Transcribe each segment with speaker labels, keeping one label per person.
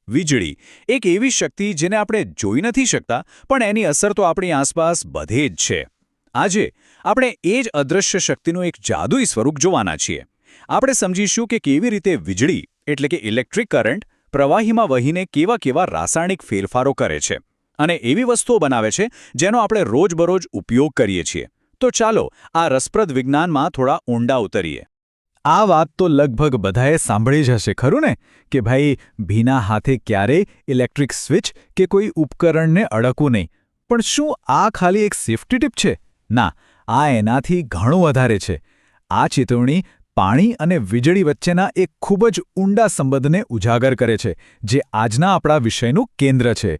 Speaker 1: વીજળી એક એવી શક્તિ જેને આપણે જોઈ નથી શકતા, પણ એની અસર તો આપણી આસપાસ બધે જ છે. આજે આપણે એ જ અદૃશ્ય શક્તિનું એક જાદુઈ સ્વરૂપ જોવાના છીએ. આપણે સમજીશું કે કેવી રીતે વીજળી એટલે કે ઇલેક્ટ્રિક કરંટ પ્રવાહીમાં વહીને કેવા કેવા રાસાયણિક ફેરફારો કરે છે અને એવી વસ્તુઓ બનાવે છે જેનો આપણે રોજબરોજ ઉપયોગ કરીએ છીએ. તો ચાલો આ રસપ્રદ વિજ્ઞાનમાં થોડા ઊંડા ઉતરીએ. આ વાત તો લગભગ બધાએ સાંભળી જ હશે, ખરું ને? કે ભાઈ, ભીના હાથે ક્યારેય ઇલેક્ટ્રિક સ્વિચ કે કોઈ ઉપકરણને અડકવું નહીં. પણ શું આ ખાલી એક સેફ્ટી ટીપ છે? ના, આ એનાથી ઘણું વધારે છે. આ ચેતવણી પાણી અને વીજળી વચ્ચેના એક ખૂબ જ ઊંડા સંબંધને ઉજાગર કરે છે, જે આજના આપણા વિષયનું કેન્દ્ર છે.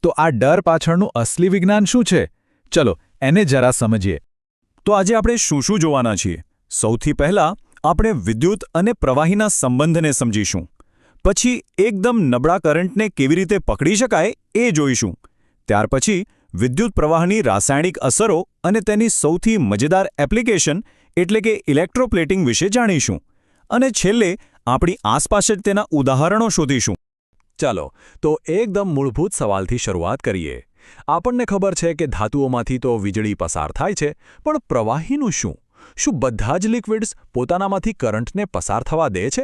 Speaker 1: તો આ ડર પાછળનું અસલી વિજ્ઞાન શું છે? ચલો એને જરા સમજીએ. તો આજે આપણે શું શું જોવાના છીએ? સૌથી પહેલાં આપણે વિદ્યુત અને પ્રવાહીના સંબંધને સમજીશું. પછી એકદમ નબળા કરંટને કેવી રીતે પકડી શકાય એ જોઈશું. ત્યાર પછી વિદ્યુત પ્રવાહની રાસાયણિક અસરો અને તેની સૌથી મજેદાર એપ્લિકેશન એટલે કે ઇલેક્ટ્રોપ્લેટિંગ વિશે જાણીશું. અને છેલ્લે આપણી આસપાસ જ તેના ઉદાહરણો શોધીશું. ચાલો તો એકદમ મૂળભૂત સવાલથી શરૂઆત કરીએ. આપણને ખબર છે કે ધાતુઓમાંથી તો વીજળી પસાર થાય છે, પણ પ્રવાહીનું શું? શું બધા જ લિક્વિડ્સ પોતાનામાંથી કરંટને પસાર થવા દે છે?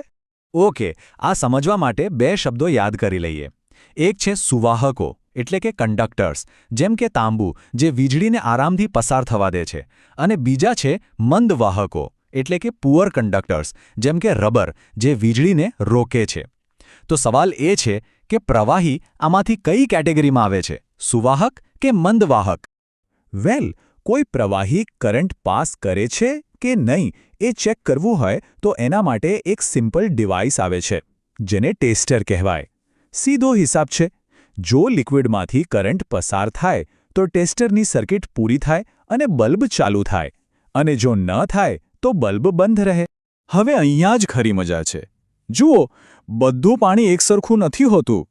Speaker 1: ઓકે, આ સમજવા માટે બે શબ્દો યાદ કરી લઈએ. એક છે સુવાહકો એટલે કે કંડક્ટર્સ, જેમ કે તાંબુ, જે વીજળીને આરામથી પસાર થવા દે છે. અને બીજા છે મંદવાહકો એટલે કે પુઅર કંડક્ટર્સ, જેમ કે રબર, જે વીજળીને રોકે છે. તો સવાલ એ છે કે પ્રવાહી આમાંથી કઈ કેટેગરીમાં આવે છે, સુવાહક કે મંદવાહક? વેલ, કોઈ પ્રવાહી કરંટ પાસ કરે છે કે નહીં એ ચેક કરવું હોય તો એના માટે એક સિમ્પલ ડિવાઇસ આવે છે, જેને ટેસ્ટર કહેવાય. સીધો હિસાબ છે. જો લિક્વિડમાંથી કરંટ પસાર થાય તો ટેસ્ટરની સર્કિટ પૂરી થાય અને બલ્બ ચાલુ થાય, અને જો ન થાય તો બલ્બ બંધ રહે. હવે અહીંયા જ ખરી મજા છે. જુઓ, બધું પાણી એકસરખું નથી હોતું.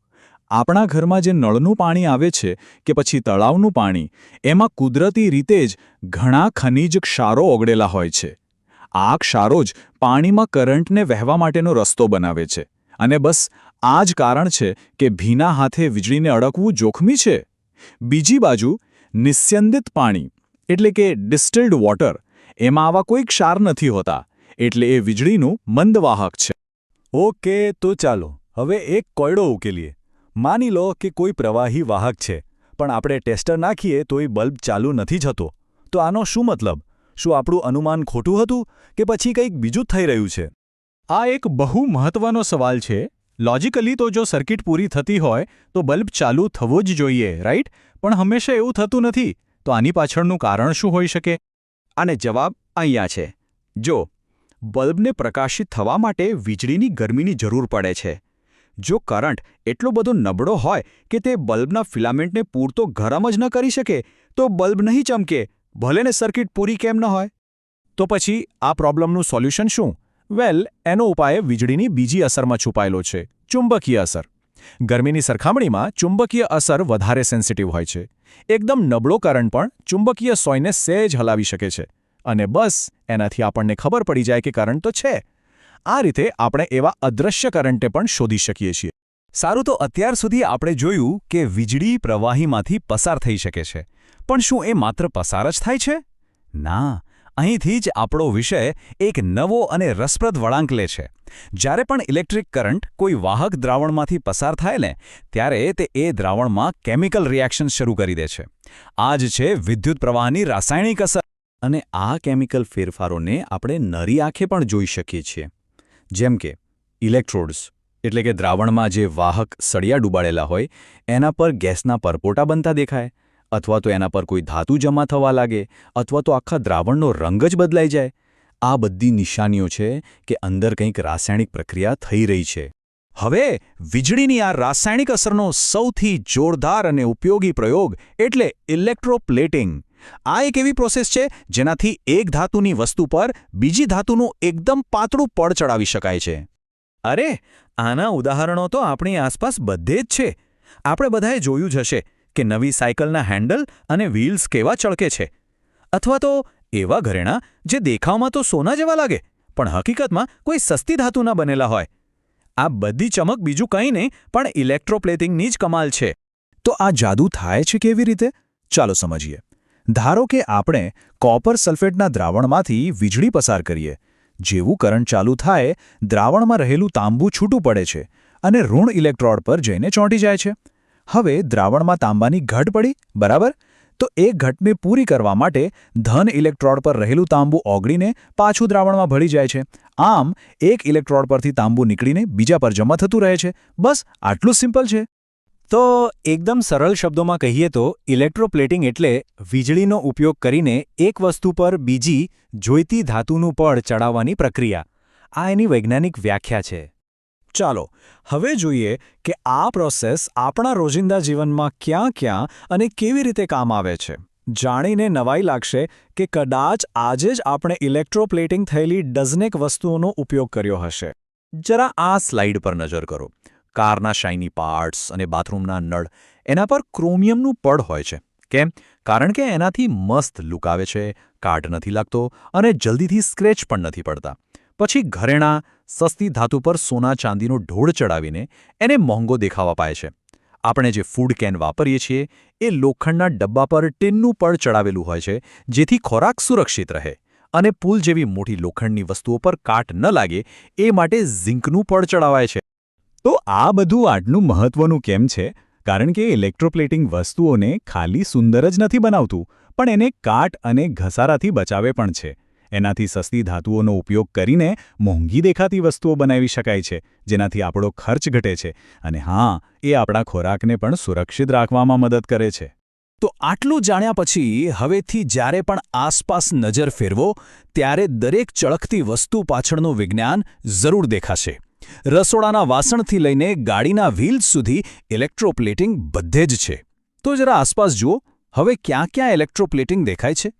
Speaker 1: આપણા ઘરમાં જે નળનું પાણી આવે છે કે પછી તળાવનું પાણી, એમાં કુદરતી રીતે જ ઘણા ખનિજ ક્ષારો ઓગળેલા હોય છે. આ ક્ષારો જ પાણીમાં કરંટને વહેવા માટેનો રસ્તો બનાવે છે. અને બસ આ જ કારણ છે કે ભીના હાથે વીજળીને અડકવું જોખમી છે. બીજી બાજુ નિસ્યંદિત પાણી એટલે કે ડિસ્ટિલ્ડ વોટર, એમાં આવા કોઈ ક્ષાર નથી હોતા, એટલે એ વીજળીનું મંદવાહક છે. ઓકે, તો ચાલો હવે એક કોયડો ઉકેલીએ. માની લો કે કોઈ પ્રવાહી વાહક છે, પણ આપણે ટેસ્ટર નાખીએ તો એ બલ્બ ચાલુ નથી થતો. તો આનો શું મતલબ? શું આપણું અનુમાન ખોટું હતું કે પછી કંઈક બીજું થઈ રહ્યું છે? આ એક બહુ મહત્વનો સવાલ છે. લોજિકલી તો જો સર્કિટ પૂરી થતી હોય તો બલ્બ ચાલુ થવો જ જોઈએ, રાઈટ? પણ હંમેશા એવું થતું નથી. તો આની પાછળનું કારણ શું હોઈ શકે? અને જવાબ અહીંયા છે. જો બલ્બને પ્રકાશિત થવા માટે વીજળીની ગરમીની જરૂર પડે છે. જો કરંટ એટલો બધો નબળો હોય કે તે બલ્બના ફિલામેન્ટને પૂરતો ગરમ જ ન કરી શકે, તો બલ્બ નહીં ચમકે, ભલે ને સર્કિટ પૂરી કેમ ન હોય. તો પછી આ પ્રોબ્લેમનું સોલ્યુશન શું? વેલ, એનો ઉપાય વીજળીની બીજી અસરમાં છુપાયેલો છે, ચુંબકીય અસર. ગરમીની સરખામણીમાં ચુંબકીય અસર વધારે સેન્સિટિવ હોય છે. એકદમ નબળો કરંટ પણ ચુંબકીય સોયને સહેજ હલાવી શકે છે. અને બસ એનાથી આપણને ખબર પડી જાય કે કરંટ તો છે. આ રીતે આપણે એવા અદૃશ્ય કરંટને પણ શોધી શકીએ છીએ. સારું, તો અત્યાર સુધી આપણે જોયું કે વીજળી પ્રવાહીમાંથી પસાર થઈ શકે છે. પણ શું એ માત્ર પસાર જ થાય છે? ના, અહીંથી જ આપણો વિષય એક નવો અને રસપ્રદ વળાંક લે છે. જ્યારે પણ ઇલેક્ટ્રિક કરંટ કોઈ વાહક દ્રાવણમાંથી પસાર થાય ને, ત્યારે તે એ દ્રાવણમાં કેમિકલ રિએક્શન શરૂ કરી દે છે. આ જ છે વિદ્યુત પ્રવાહની રાસાયણિક અસર. અને આ કેમિકલ ફેરફારોને આપણે નરી આંખે પણ જોઈ શકીએ છીએ. જેમ કે ઇલેક્ટ્રોડ્સ એટલે કે દ્રાવણમાં જે વાહક સળિયા ડૂબાડેલા હોય, એના પર ગેસના પરપોટા બનતા દેખાય, અથવા તો એના પર કોઈ ધાતુ જમા થવા લાગે, અથવા તો આખા દ્રાવણનો રંગ જ બદલાઈ જાય. આ બધી નિશાનીઓ છે કે અંદર કંઈક રાસાયણિક પ્રક્રિયા થઈ રહી છે. હવે વીજળીની આ રાસાયણિક અસરનો સૌથી જોરદાર અને ઉપયોગી પ્રયોગ એટલે ઇલેક્ટ્રોપ્લેટિંગ. આ એક એવી પ્રોસેસ છે જેનાથી એક ધાતુની વસ્તુ પર બીજી ધાતુનું એકદમ પાતળું પડ ચડાવી શકાય છે. અરે, આના ઉદાહરણો તો આપણી આસપાસ બધે જ છે. આપણે બધાએ જોયું જ હશે કે નવી સાયકલના હેન્ડલ અને વ્હીલ્સ કેવા ચળકે છે. અથવા તો એવા ઘરેણાં જે દેખાવમાં તો સોના જેવા લાગે, પણ હકીકતમાં કોઈ સસ્તી ધાતુના બનેલા હોય. આ બધી ચમક બીજું કંઈ નહીં પણ ઇલેક્ટ્રોપ્લેટિંગની જ કમાલ છે. તો આ જાદુ થાય છે કેવી રીતે? ચાલો સમજીએ. ધારો કે આપણે કોપર સલ્ફેટના દ્રાવણમાંથી વીજળી પસાર કરીએ. જેવું કરંટ ચાલુ થાય, દ્રાવણમાં રહેલું તાંબુ છૂટું પડે છે અને ઋણ ઇલેક્ટ્રોડ પર જઈને ચોંટી જાય છે. હવે દ્રાવણમાં તાંબાની ઘટ પડી, બરાબર? તો એ ઘટને પૂરી કરવા માટે ધન ઇલેક્ટ્રોડ પર રહેલું તાંબુ ઓગળીને પાછું દ્રાવણમાં ભળી જાય છે. આમ એક ઇલેક્ટ્રોડ પરથી તાંબુ નીકળીને બીજા પર જમા થતું રહે છે. બસ આટલું સિમ્પલ છે.
Speaker 2: તો એકદમ સરળ શબ્દોમાં કહીએ તો ઇલેક્ટ્રોપ્લેટિંગ એટલે વીજળીનો ઉપયોગ કરીને એક વસ્તુ પર બીજી જોઈતી ધાતુનું પડ ચડાવવાની પ્રક્રિયા. આ એની વૈજ્ઞાનિક વ્યાખ્યા છે.
Speaker 1: ચાલો હવે જોઈએ કે આ પ્રોસેસ આપણા રોજિંદા જીવનમાં ક્યાં અને કેવી રીતે કામ આવે છે. જાણીને નવાઈ લાગશે કે કદાચ આજે જ આપણે ઇલેક્ટ્રોપ્લેટિંગ થયેલી ડઝનેક વસ્તુઓનો ઉપયોગ કર્યો હશે. જરા આ સ્લાઇડ પર નજર કરો. કારના શાઇની પાર્ટ્સ અને બાથરૂમના નળ, એના પર ક્રોમિયમનું પડ હોય છે. કેમ? કારણ કે એનાથી મસ્ત લુક આવે છે, કાટ નથી લાગતો અને જલ્દીથી સ્ક્રેચ પણ નથી પડતા. પછી ઘરેણાં સસ્તી ધાતુ પર સોના ચાંદીનો ઢોળ ચડાવીને એને મોંઘો દેખાવા પાય છે. આપણે જે ફૂડ કેન વાપરીએ છીએ એ લોખંડના ડબ્બા પર ટીનનું પડ ચડાવેલું હોય છે, જેથી ખોરાક સુરક્ષિત રહે. અને પુલ જેવી મોટી લોખંડની વસ્તુઓ પર કાટ ન લાગે એ માટે ઝિંકનું પડ ચડાવાય છે.
Speaker 3: તો આ બધું આટલું મહત્વનું કેમ છે? કારણ કે ઇલેક્ટ્રોપ્લેટિંગ વસ્તુઓને ખાલી સુંદર જ નથી બનાવતું, પણ એને કાટ અને ઘસારાથી બચાવે પણ છે. એનાથી સસ્તી ધાતુઓનો ઉપયોગ કરીને મોંઘી દેખાતી વસ્તુઓ બનાવી શકાય છે, જેનાથી આપણો ખર્ચ ઘટે છે અને હા, એ આપણા ખોરાકને પણ સુરક્ષિત રાખવામાં મદદ કરે છે.
Speaker 1: તો આટલું જાણ્યા પછી હવેથી જ્યારે પણ આસપાસ નજર ફેરવો ત્યારે દરેક ચળકતી વસ્તુ પાછળનું વિજ્ઞાન જરૂર દેખાશે. રસોડાના વાસણથી લઈને ગાડીના વ્હીલ્સ સુધી ઇલેક્ટ્રોપ્લેટિંગ બધે જ છે. તો જરા આસપાસ જુઓ, હવે ક્યાં ઇલેક્ટ્રોપ્લેટિંગ દેખાય છે?